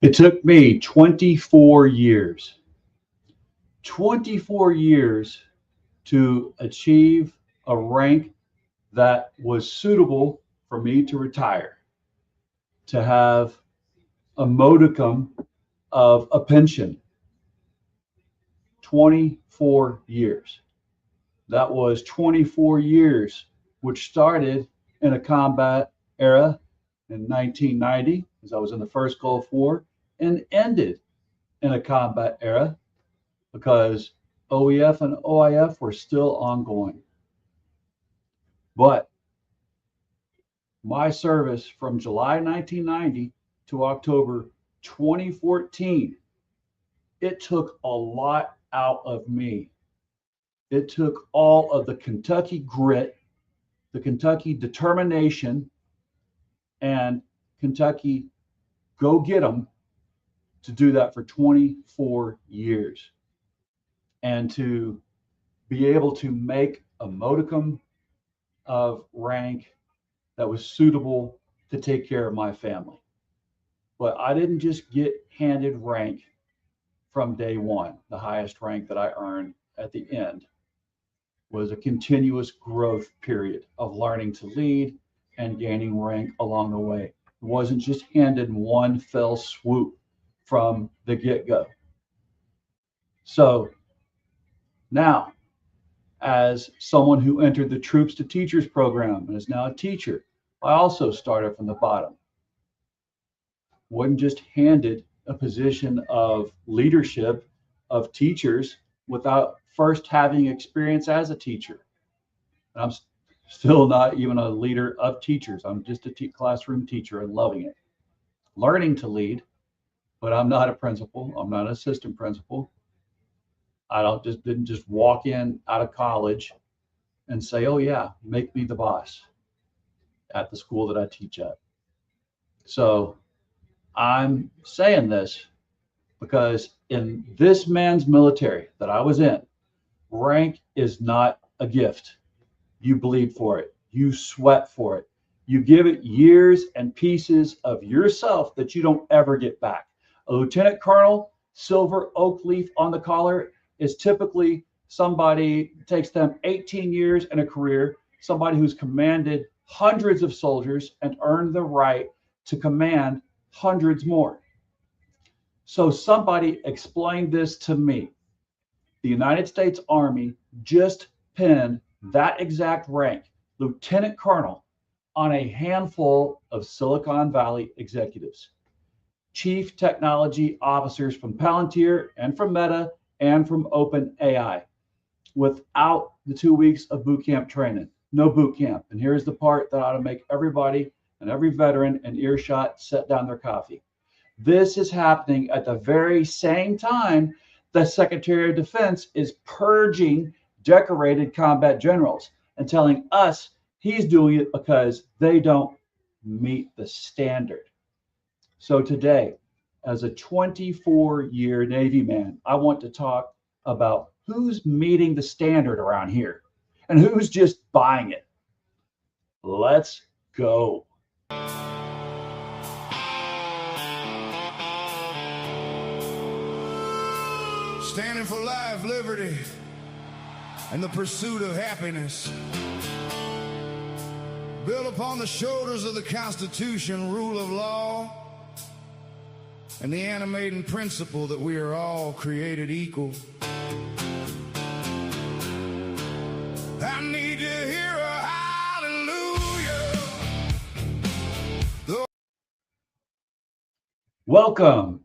It took me 24 years to achieve a rank that was suitable for me to retire, to have a modicum of a pension. 24 years. That was 24 years, which started in a combat era in 1990, as I was in the first Gulf War, and ended in a combat era because OEF and OIF were still ongoing. But my service from July 1990 to October 2014, it took a lot out of me. It took all of the Kentucky grit, the Kentucky determination, and Kentucky go get 'em to do that for 24 years. And to be able to make a modicum of rank that was suitable to take care of my family. But I didn't just get handed rank from day one. The highest rank that I earned at the end was a continuous growth period of learning to lead and gaining rank along the way. It wasn't just handed in one fell swoop from the get-go. So now, as someone who entered the Troops to Teachers program and is now a teacher, I also started from the bottom. Wasn't just handed a position of leadership of teachers without first having experience as a teacher. And I'm still not even a leader of teachers. I'm just a classroom teacher and loving it. Learning to lead, but I'm not a principal. I'm not an assistant principal. Didn't just walk in out of college and say, oh yeah, make me the boss at the school that I teach at. So I'm saying this because in this man's military that I was in, rank is not a gift. You bleed for it. You sweat for it. You give it years and pieces of yourself that you don't ever get back. A lieutenant colonel, silver oak leaf on the collar, is typically somebody, takes them 18 years in a career, somebody who's commanded hundreds of soldiers and earned the right to command hundreds more. So somebody explained this to me. The United States Army just pinned that exact rank, lieutenant colonel, on a handful of Silicon Valley executives, chief technology officers from Palantir and from Meta and from OpenAI, without the 2 weeks of boot camp training. No boot camp. And here's the part that ought to make everybody and every veteran in earshot set down their coffee. This is happening at the very same time the Secretary of Defense is purging decorated combat generals and telling us he's doing it because they don't meet the standard. So today, as a 24-year Navy man, I want to talk about who's meeting the standard around here and who's just buying it. Let's go. Standing for life, liberty, and the pursuit of happiness. Built upon the shoulders of the Constitution, rule of law, and the animating principle that we are all created equal. I need to hear a hallelujah. Welcome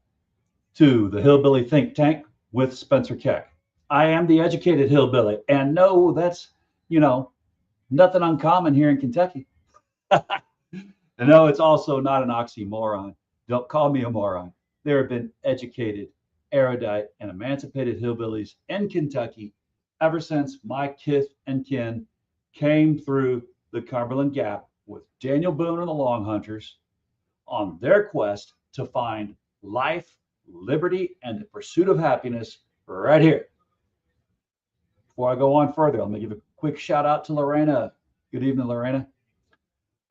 to the Hillbilly Think Tank with Spencer Keck. I am the educated hillbilly, and no, that's, nothing uncommon here in Kentucky. And no, it's also not an oxymoron. Don't call me a moron. There have been educated, erudite, and emancipated hillbillies in Kentucky ever since my kith and kin came through the Cumberland Gap with Daniel Boone and the Long Hunters on their quest to find life, liberty, and the pursuit of happiness right here. Before I go on further, I'm going to give a quick shout out to Lorena. Good evening, Lorena.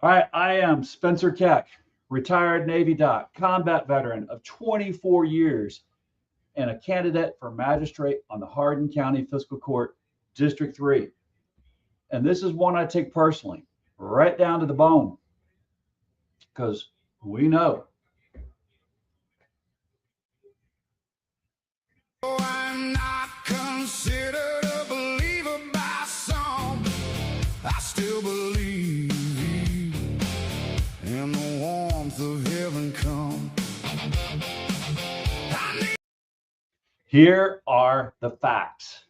All right, I am Spencer Keck, retired Navy doc, combat veteran of 24 years, and a candidate for magistrate on the Hardin County Fiscal Court, District 3. And this is one I take personally, right down to the bone, because we know. Oh, I'm not considered a believer by some. I still believe in the warmth of heaven come. Here are the facts.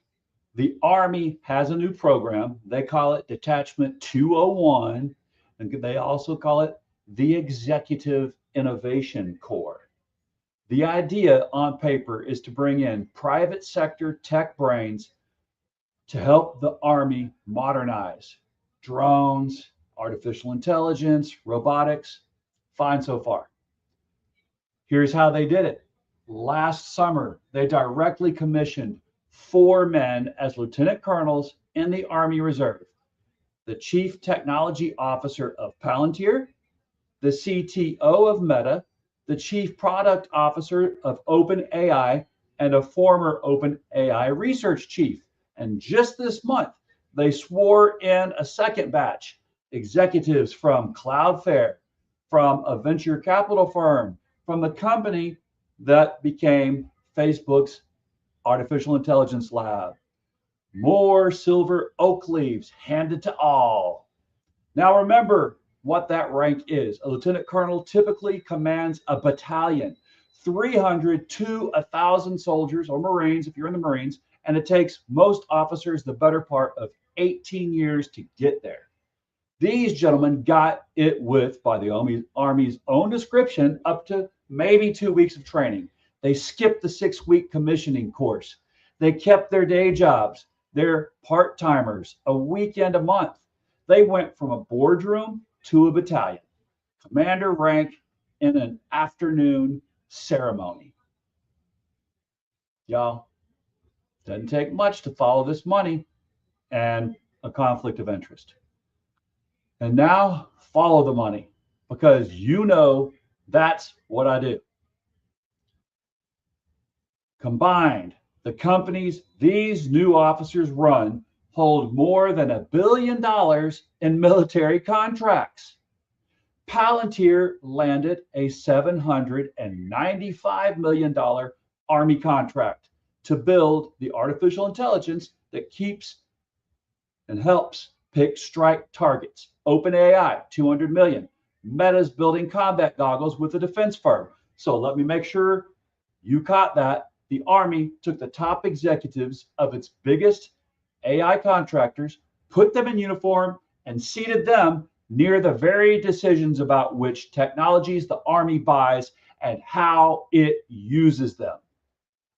The Army has a new program. They call it Detachment 201, and they also call it the Executive Innovation Corps. The idea on paper is to bring in private sector tech brains to help the Army modernize. Drones, artificial intelligence, robotics, fine so far. Here's how they did it. Last summer, they directly commissioned 4 men as lieutenant colonels in the Army Reserve: the chief technology officer of Palantir, the CTO of Meta, the chief product officer of OpenAI, and a former OpenAI research chief. And just this month, they swore in a second batch, executives from Cloudflare, from a venture capital firm, from the company that became Facebook's artificial intelligence lab. More silver oak leaves handed to all. Now remember what that rank is. A lieutenant colonel typically commands a battalion, 300 to 1,000 soldiers or Marines if you're in the Marines, and it takes most officers the better part of 18 years to get there. These gentlemen got it with, by the Army's own description, up to maybe 2 weeks of training. They skipped the 6-week commissioning course. They kept their day jobs. They're part-timers, a weekend a month. They went from a boardroom to a battalion, commander rank in an afternoon ceremony. Y'all, doesn't take much to follow this money and a conflict of interest. And now follow the money, because you know that's what I do. Combined, the companies these new officers run hold more than $1 billion in military contracts. Palantir landed a $795 million Army contract to build the artificial intelligence that keeps and helps pick strike targets. OpenAI, $200 million. Meta's building combat goggles with a defense firm. So let me make sure you caught that. The Army took the top executives of its biggest AI contractors, put them in uniform, and seated them near the very decisions about which technologies the Army buys and how it uses them.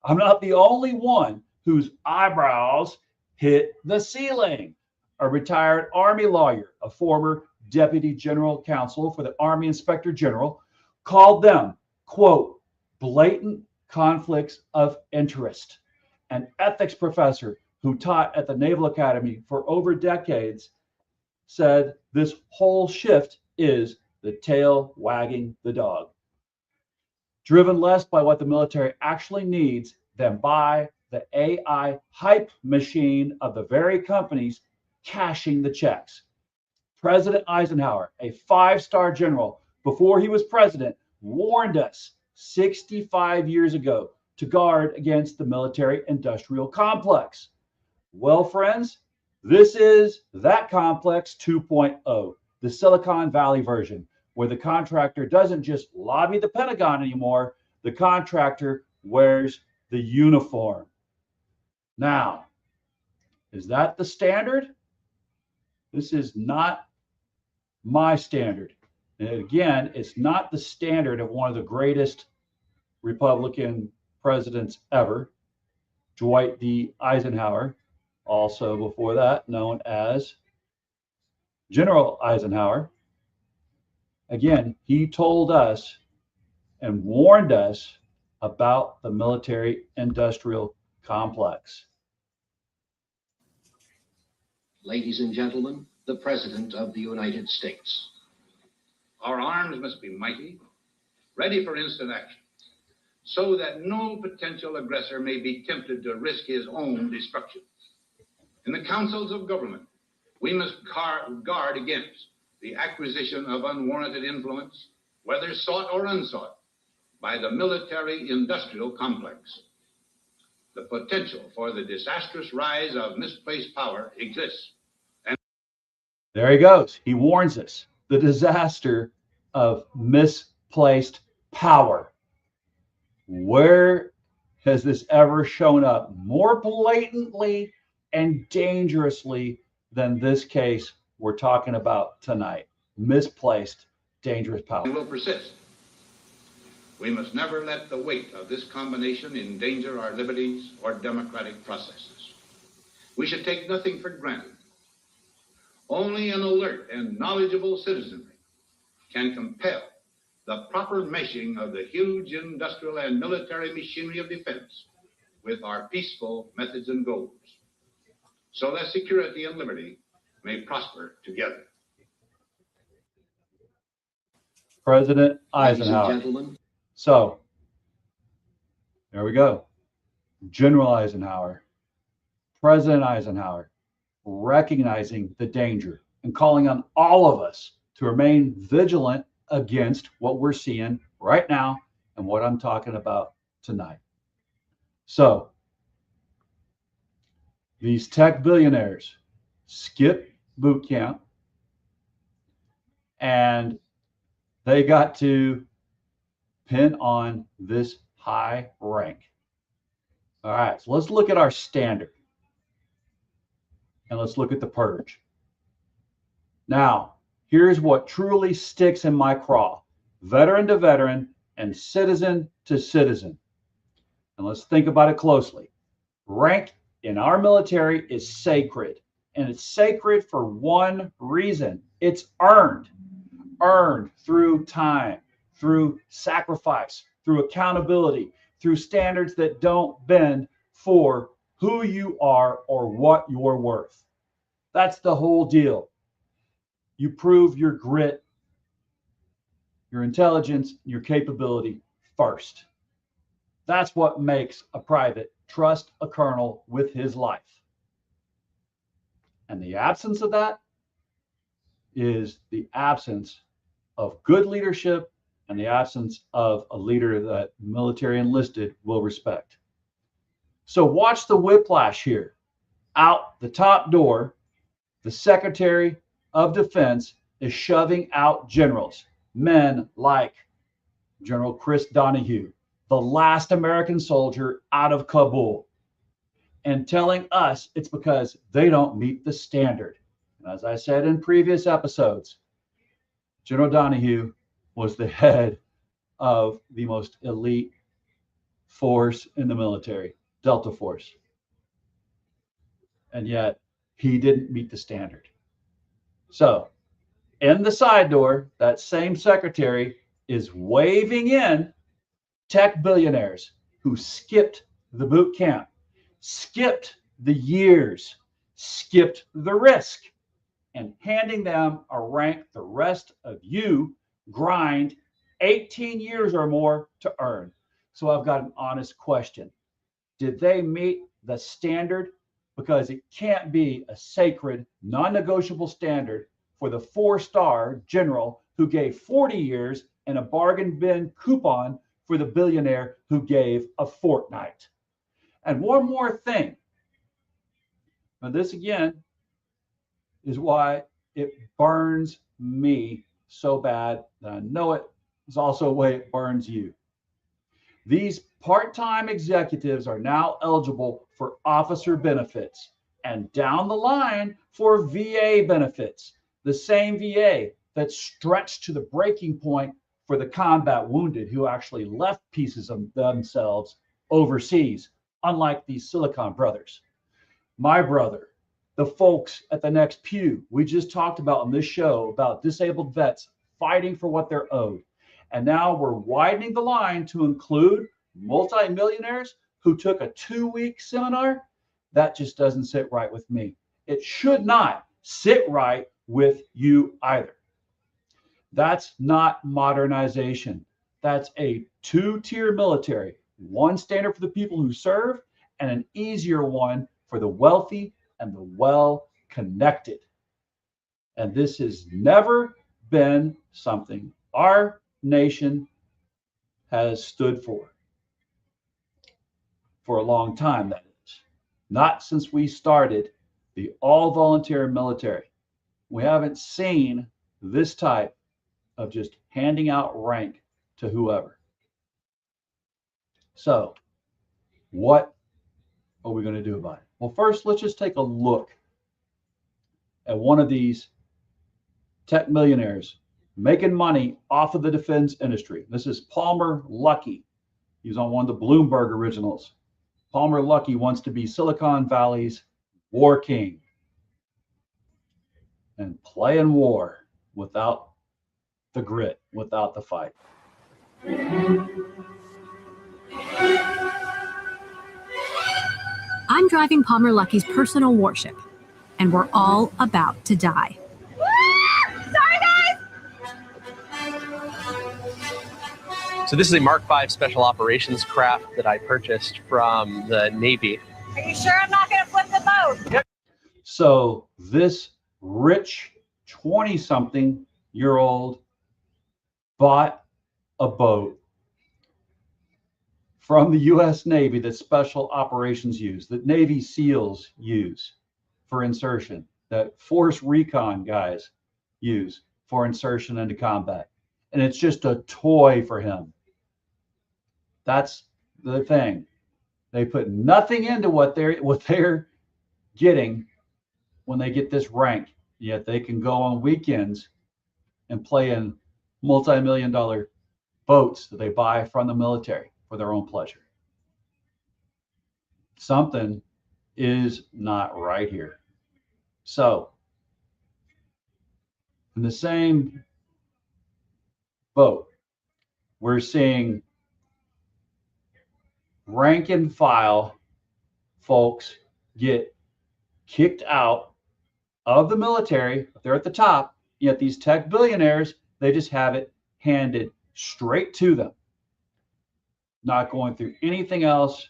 I'm not the only one whose eyebrows hit the ceiling. A retired Army lawyer, a former Deputy General Counsel for the Army Inspector General, called them, quote, blatant conflicts of interest. An ethics professor who taught at the Naval Academy for over decades said this whole shift is the tail wagging the dog, driven less by what the military actually needs than by the AI hype machine of the very companies cashing the checks. President Eisenhower, a 5-star general, before he was president, warned us 65 years ago to guard against the military-industrial complex. Well, friends, this is that complex 2.0, the Silicon Valley version, where the contractor doesn't just lobby the Pentagon anymore, the contractor wears the uniform. Now, is that the standard? This is not my standard. And again, it's not the standard of one of the greatest Republican presidents ever, Dwight D. Eisenhower, also before that known as General Eisenhower. Again, he told us and warned us about the military-industrial complex. Ladies and gentlemen, the President of the United States. Our arms must be mighty, ready for instant action, so that no potential aggressor may be tempted to risk his own destruction. In the councils of government, we must guard against the acquisition of unwarranted influence, whether sought or unsought, by the military-industrial complex. The potential for the disastrous rise of misplaced power exists. And there he goes. He warns us. The disaster of misplaced power. Where has this ever shown up more blatantly and dangerously than this case we're talking about tonight? Misplaced, dangerous power. will persist. We must never let the weight of this combination endanger our liberties or democratic processes. We should take nothing for granted. Only an alert and knowledgeable citizenry can compel the proper meshing of the huge industrial and military machinery of defense with our peaceful methods and goals, so that security and liberty may prosper together. President Eisenhower. Ladies and gentlemen. So, there we go. General Eisenhower, President Eisenhower, recognizing the danger and calling on all of us to remain vigilant against what we're seeing right now and what I'm talking about tonight. So, these tech billionaires skip boot camp and they got to pin on this high rank. All right, so let's look at our standard and let's look at the purge. Now, here's what truly sticks in my craw: veteran to veteran and citizen to citizen. And let's think about it closely. Rank in our military is sacred, and it's sacred for one reason: it's earned through time, through sacrifice, through accountability, through standards that don't bend for who you are or what you're worth. That's the whole deal. You prove your grit, your intelligence, your capability first. That's what makes a private trust a colonel with his life. And the absence of that is the absence of good leadership and the absence of a leader that military enlisted will respect. So watch the whiplash here. Out the top door, the Secretary of Defense is shoving out generals, men like General Chris Donahue, the last American soldier out of Kabul, and telling us it's because they don't meet the standard. And as I said in previous episodes, General Donahue was the head of the most elite force in the military, Delta Force. And yet he didn't meet the standard. So in the side door, that same secretary is waving in tech billionaires who skipped the boot camp, skipped the years, skipped the risk, and handing them a rank the rest of you grind 18 years or more to earn. So I've got an honest question. Did they meet the standard? Because it can't be a sacred, non-negotiable standard for the 4-star general who gave 40 years and a bargain bin coupon for the billionaire who gave a fortnight. And one more thing. Now this again is why it burns me so bad that I know it is also a way it burns you. These part-time executives are now eligible for officer benefits and down the line for VA benefits, the same VA that's stretched to the breaking point for the combat wounded who actually left pieces of themselves overseas, unlike these Silicon brothers. My brother, the folks at the next pew, we just talked about on this show about disabled vets fighting for what they're owed. And now we're widening the line to include multimillionaires who took a 2-week seminar. That just doesn't sit right with me. It should not sit right with you either. That's not modernization. That's a 2-tier military, one standard for the people who serve and an easier one for the wealthy and the well-connected. And this has never been something our nation has stood for a long time, that is. Not since we started the all-volunteer military. We haven't seen this type of just handing out rank to whoever. So, what are we going to do about it? Well, first, let's just take a look at one of these tech millionaires making money off of the defense industry. This is Palmer Luckey. He's on one of the Bloomberg originals. Palmer Luckey wants to be Silicon Valley's war king and play in war without the grit, without the fight. I'm driving Palmer Luckey's personal warship, and we're all about to die. Sorry, guys! So this is a Mark V special operations craft that I purchased from the Navy. Are you sure I'm not going to flip the boat? Yep. So this rich 20-something-year-old bought a boat from the U.S. Navy that special operations use, that Navy SEALs use for insertion, that force recon guys use for insertion into combat. And it's just a toy for him. That's the thing. They put nothing into what they're getting when they get this rank, yet they can go on weekends and play in multi-million-dollar boats that they buy from the military for their own pleasure. Something is not right here. So, in the same boat, we're seeing rank and file folks get kicked out of the military. They're at the top, yet these tech billionaires, they just have it handed straight to them, not going through anything else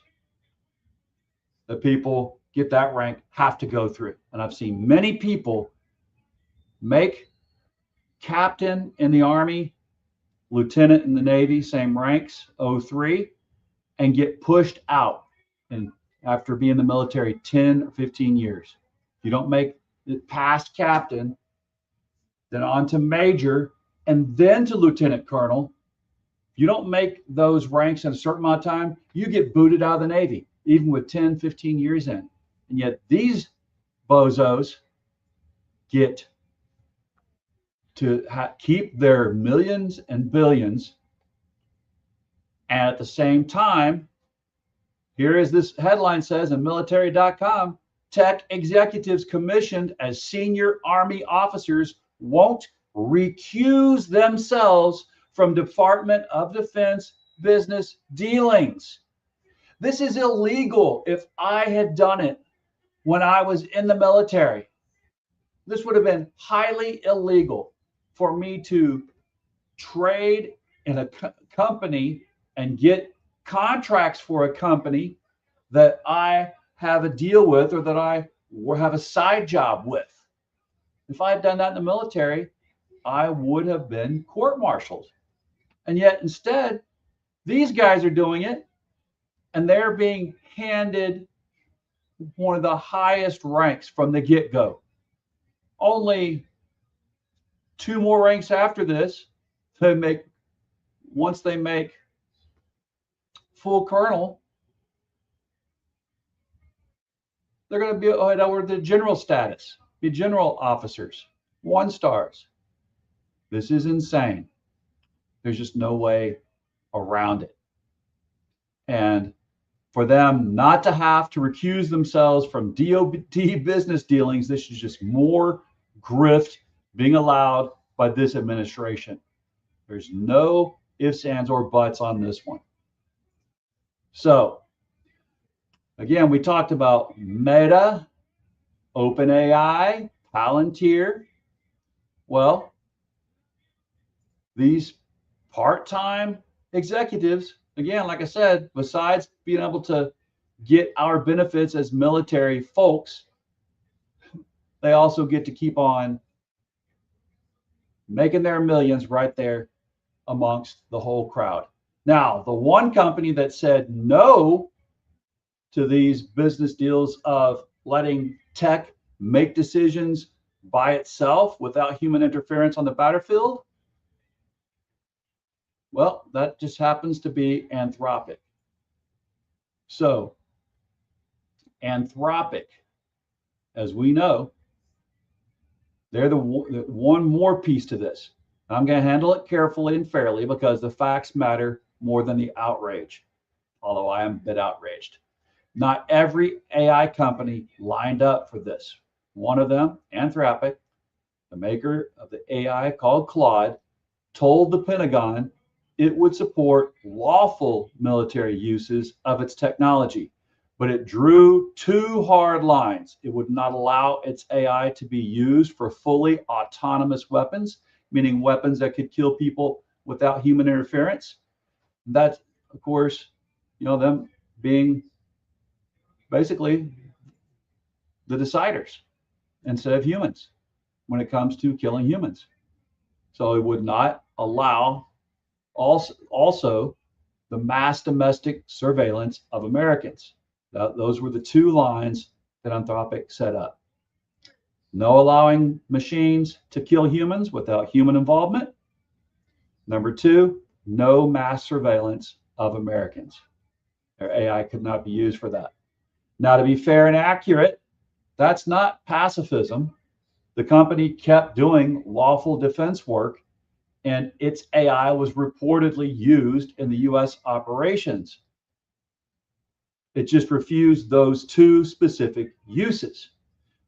that people get that rank have to go through. And I've seen many people make captain in the Army, lieutenant in the Navy, same ranks, 03, and get pushed out and after being in the military 10 or 15 years. You don't make it past captain, then on to major, and then to lieutenant colonel. You don't make those ranks in a certain amount of time, you get booted out of the Navy, even with 10, 15 years in. And yet these bozos get to keep their millions and billions. And at the same time, here is this headline says in military.com, tech executives commissioned as senior Army officers won't recuse themselves from Department of Defense business dealings. This is illegal. If I had done it when I was in the military, this would have been highly illegal for me to trade in a company and get contracts for a company that I have a deal with or that I have a side job with. If I had done that in the military, I would have been court-martialed. And yet instead, these guys are doing it, and they're being handed one of the highest ranks from the get-go. Only 2 more ranks after this, once they make full colonel, they're going to be over the general status, be general officers, 1 stars. This is insane. There's just no way around it. And for them not to have to recuse themselves from DoD business dealings, this is just more grift being allowed by this administration. There's no ifs, ands, or buts on this one. So, again, we talked about Meta, OpenAI, Palantir. Well, these part-time executives, again, like I said, besides being able to get our benefits as military folks, they also get to keep on making their millions right there amongst the whole crowd. Now, the one company that said no to these business deals of letting tech make decisions by itself without human interference on the battlefield, well, that just happens to be Anthropic. So, Anthropic, as we know, they're the one more piece to this. I'm going to handle it carefully and fairly because the facts matter more than the outrage, although I am a bit outraged. Not every AI company lined up for this. One of them, Anthropic, the maker of the AI called Claude, told the Pentagon it would support lawful military uses of its technology, but it drew two hard lines. It would not allow its AI to be used for fully autonomous weapons, meaning weapons that could kill people without human interference. That's, of course, them being basically the deciders instead of humans when it comes to killing humans. So it would not allow also the mass domestic surveillance of Americans. Those were the two lines that Anthropic set up. No allowing machines to kill humans without human involvement. Number two, no mass surveillance of Americans. Their AI could not be used for that. Now, to be fair and accurate, that's not pacifism. The company kept doing lawful defense work, and its AI was reportedly used in the U.S. operations. It just refused those two specific uses.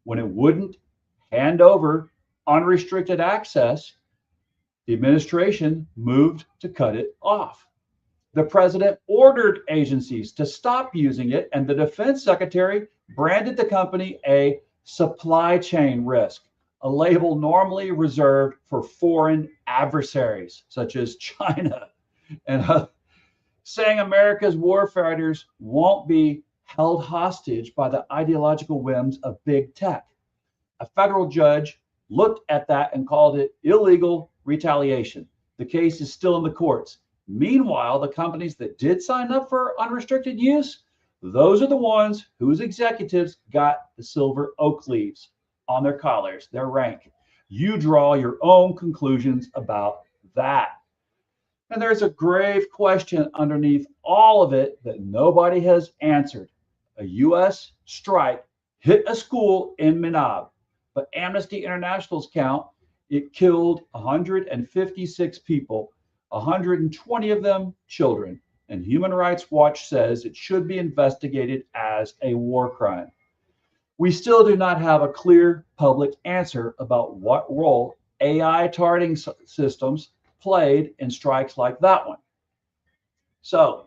When it wouldn't hand over unrestricted access, the administration moved to cut it off. The president ordered agencies to stop using it, and the defense secretary branded the company a supply chain risk, a label normally reserved for foreign adversaries, such as China, and saying America's warfighters won't be held hostage by the ideological whims of big tech. A federal judge looked at that and called it illegal retaliation. The case is still in the courts. Meanwhile, the companies that did sign up for unrestricted use, those are the ones whose executives got the silver oak leaves on their collars, their rank. You draw your own conclusions about that. And there's a grave question underneath all of it that nobody has answered. A U.S. strike hit a school in Minab, but Amnesty International's count, it killed 156 people, 120 of them children, and Human Rights Watch says it should be investigated as a war crime. We still do not have a clear public answer about what role AI targeting systems played in strikes like that one. So,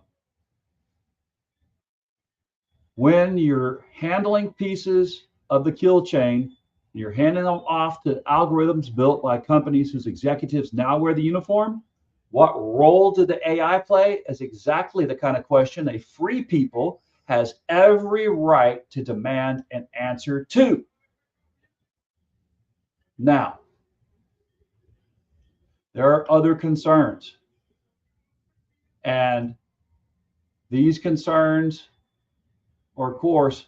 when you're handling pieces of the kill chain, you're handing them off to algorithms built by companies whose executives now wear the uniform, what role did the AI play is exactly the kind of question a free people has every right to demand an answer to. Now, there are other concerns. And these concerns are, of course,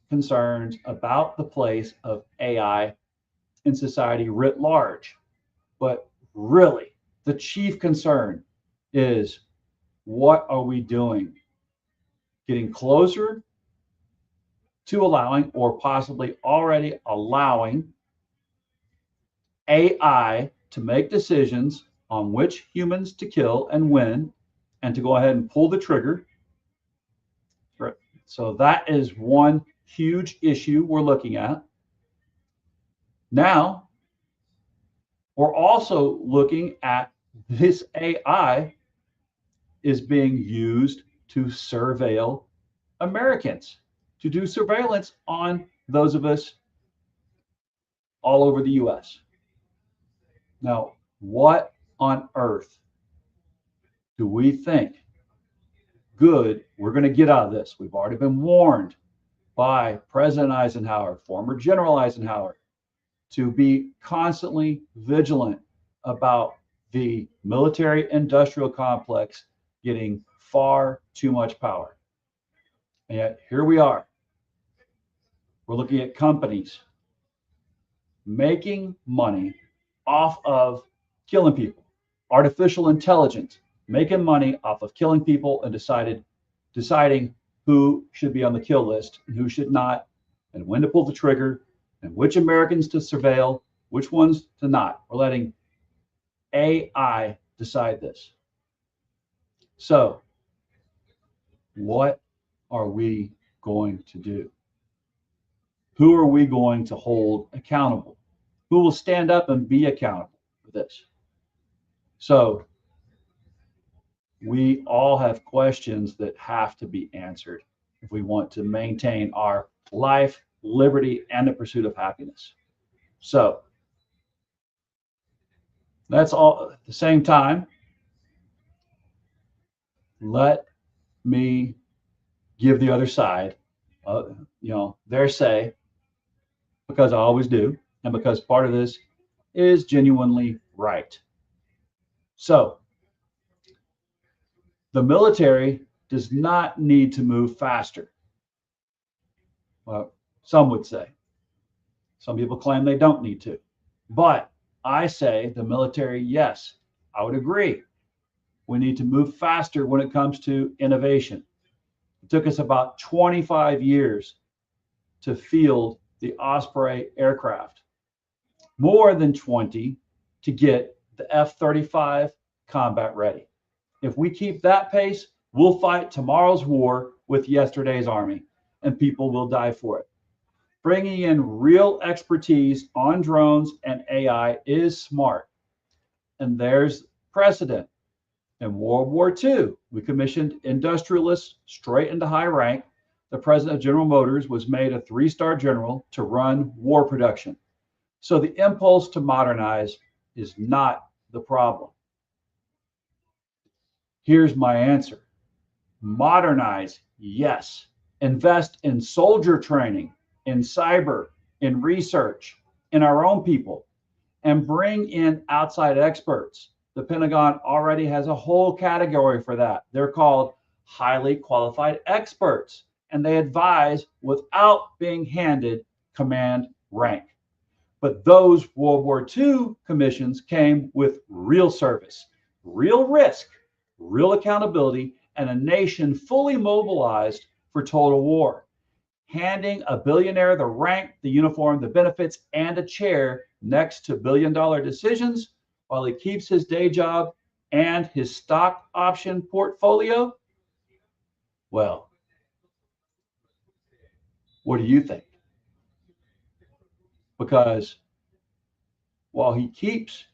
concerns about the place of AI in society writ large. But really, the chief concern is, what are we doing? Getting closer to allowing, or possibly already allowing, AI to make decisions on which humans to kill and when, and to go ahead and pull the trigger. Right. So that is one huge issue we're looking at. Now, we're also looking at this AI is being used to surveil Americans, to do surveillance on those of us all over the US. Now, what on earth do we think good we're going to get out of this? We've already been warned by President Eisenhower, former General Eisenhower, to be constantly vigilant about the military industrial complex getting far too much power. And yet here we are. We're looking at companies making money off of killing people. Artificial intelligence making money off of killing people and deciding who should be on the kill list and who should not, and when to pull the trigger, and which Americans to surveil, which ones to not. We're letting AI decide this. So, what are we going to do? Who are we going to hold accountable? Who will stand up and be accountable for this? So, we all have questions that have to be answered if we want to maintain our life, liberty, and the pursuit of happiness. So, that's all. At the same time, let me give the other side, their say, because I always do, and because part of this is genuinely right. So, the military does not need to move faster. Well, some would say. Some people claim they don't need to. But I say the military, yes, I would agree. We need to move faster when it comes to innovation. It took us about 25 years to field the Osprey aircraft, more than 20 to get the F-35 combat ready. If we keep that pace, we'll fight tomorrow's war with yesterday's army, and people will die for it. Bringing in real expertise on drones and AI is smart. And there's precedent. In World War II, we commissioned industrialists straight into high rank. The president of General Motors was made a 3-star general to run war production. So the impulse to modernize is not the problem. Here's my answer. Modernize, yes. Invest in soldier training, in cyber, in research, in our own people, and bring in outside experts. The Pentagon already has a whole category for that. They're called highly qualified experts, and they advise without being handed command rank. But those World War II commissions came with real service, real risk, real accountability, and a nation fully mobilized for total war. Handing a billionaire the rank, the uniform, the benefits, and a chair next to billion-dollar decisions while he keeps his day job and his stock option portfolio? Well, what do you think? Because while he keeps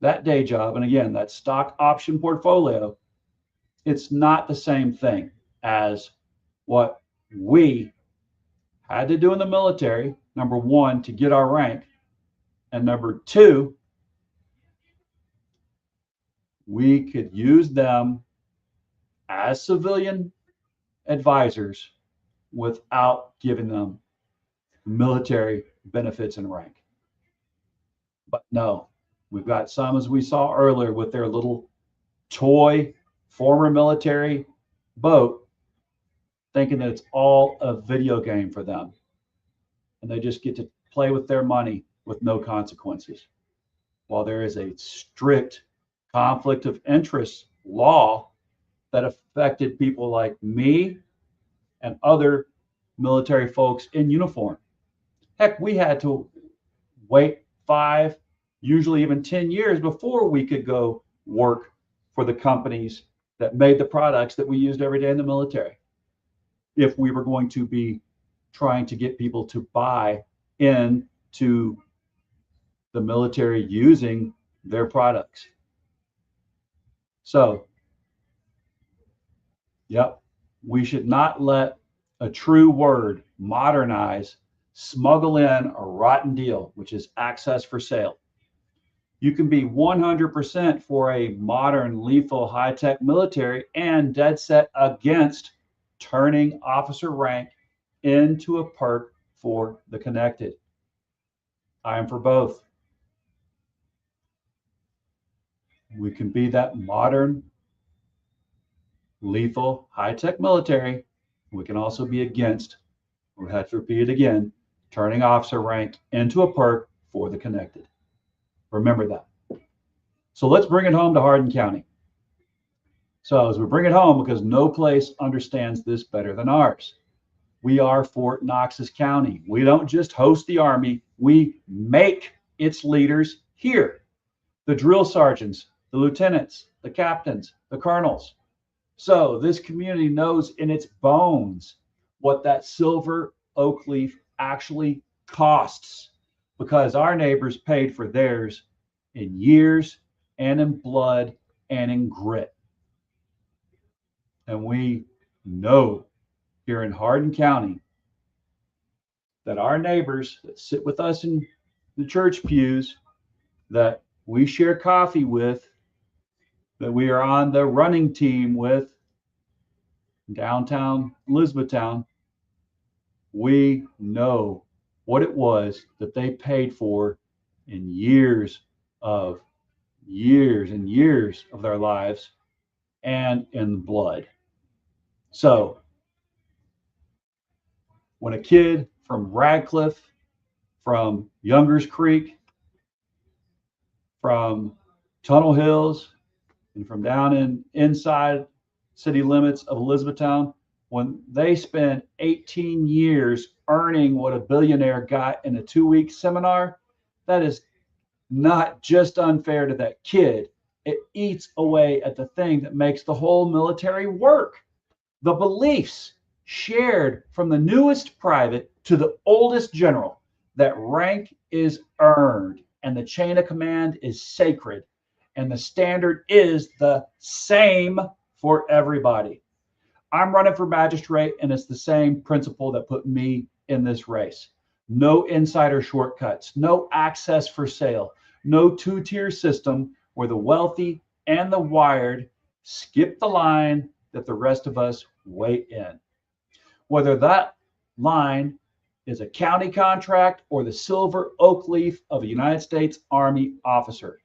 that day job, and again, that stock option portfolio, it's not the same thing as what we had to do in the military, number one, to get our rank, and number two, we could use them as civilian advisors without giving them military benefits and rank. But no, we've got some, as we saw earlier, with their little toy former military boat, thinking that it's all a video game for them. And they just get to play with their money with no consequences. While there is a strict conflict of interest law that affected people like me and other military folks in uniform. Heck, we had to wait 5, usually even 10 years before we could go work for the companies that made the products that we used every day in the military if we were going to be trying to get people to buy into the military using their products. So, yep, we should not let a true word, modernize, smuggle in a rotten deal, which is access for sale. You can be 100% for a modern, lethal, high-tech military and dead set against turning officer rank into a perk for the connected. I am for both. We can be that modern, lethal, high-tech military. We can also be against, we have to repeat it again, turning officer rank into a perk for the connected. Remember that. So let's bring it home to Hardin County. So as we bring it home, because no place understands this better than ours. We are Fort Knox's county. We don't just host the Army, we make its leaders here. The drill sergeants, the lieutenants, the captains, the colonels. So this community knows in its bones what that silver oak leaf actually costs, because our neighbors paid for theirs in years and in blood and in grit. And we know here in Hardin County that our neighbors that sit with us in the church pews, that we share coffee with, that we are on the running team with downtown Elizabethtown, we know what it was that they paid for in years and years of their lives and in blood. So when a kid from Radcliffe, from Youngers Creek, from Tunnel Hills, and from down inside city limits of Elizabethtown, when they spend 18 years earning what a billionaire got in a 2-week seminar, that is not just unfair to that kid. It eats away at the thing that makes the whole military work. The beliefs shared from the newest private to the oldest general, that rank is earned and the chain of command is sacred and the standard is the same for everybody. I'm running for magistrate, and it's the same principle that put me in this race. No insider shortcuts, no access for sale, no two-tier system where the wealthy and the wired skip the line that the rest of us wait in. Whether that line is a county contract or the silver oak leaf of a United States Army officer,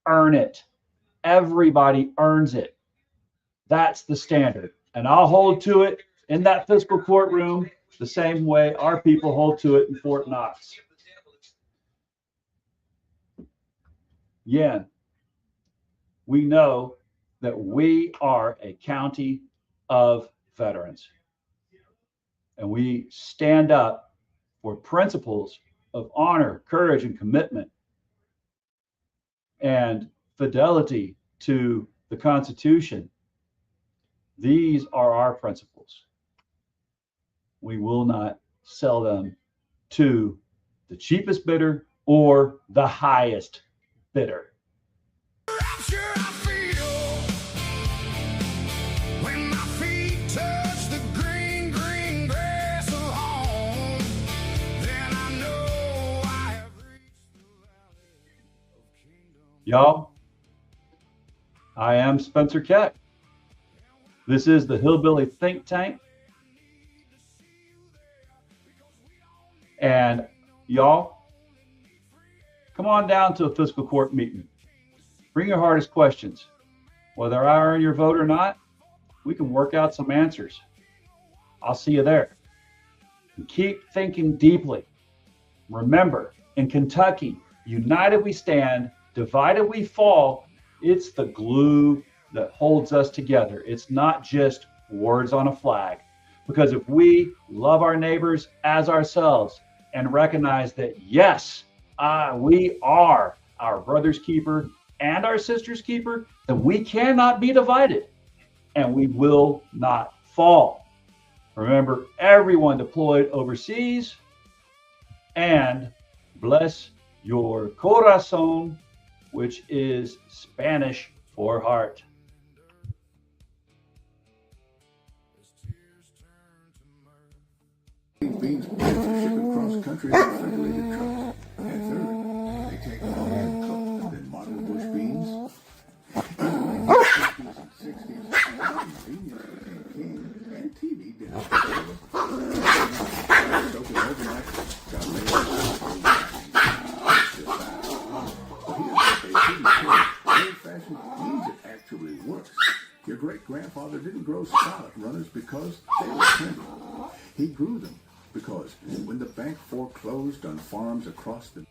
earn it. Everybody earns it. That's the standard. And I'll hold to it in that fiscal courtroom the same way our people hold to it in Fort Knox. Again, we know that we are a county of veterans. And we stand up for principles of honor, courage, and commitment, and fidelity to the Constitution. These are our principles. We will not sell them to the cheapest bidder or the highest bidder. Y'all, I am Spencer Keck. This is the Hillbilly Think Tank. And y'all, come on down to a fiscal court meeting. Bring your hardest questions. Whether I earn your vote or not, we can work out some answers. I'll see you there. And keep thinking deeply. Remember, in Kentucky, united we stand, divided we fall. It's the glue that holds us together. It's not just words on a flag. Because if we love our neighbors as ourselves and recognize that, yes, we are our brother's keeper and our sister's keeper, that we cannot be divided and we will not fall. Remember, everyone deployed overseas, and bless your corazón, which is Spanish for heart. Beans shipping across country in refrigerated trucks. And third, they take all hand cooked and model bush beans. In the 1950s and 60s, convenience became king, and TV did it. Soaking overnight, got laid But here's what they didn't tell you. Old-fashioned means it actually works. Your great-grandfather didn't grow scarlet runners because they were trendy. He grew them because when the bank foreclosed on farms across the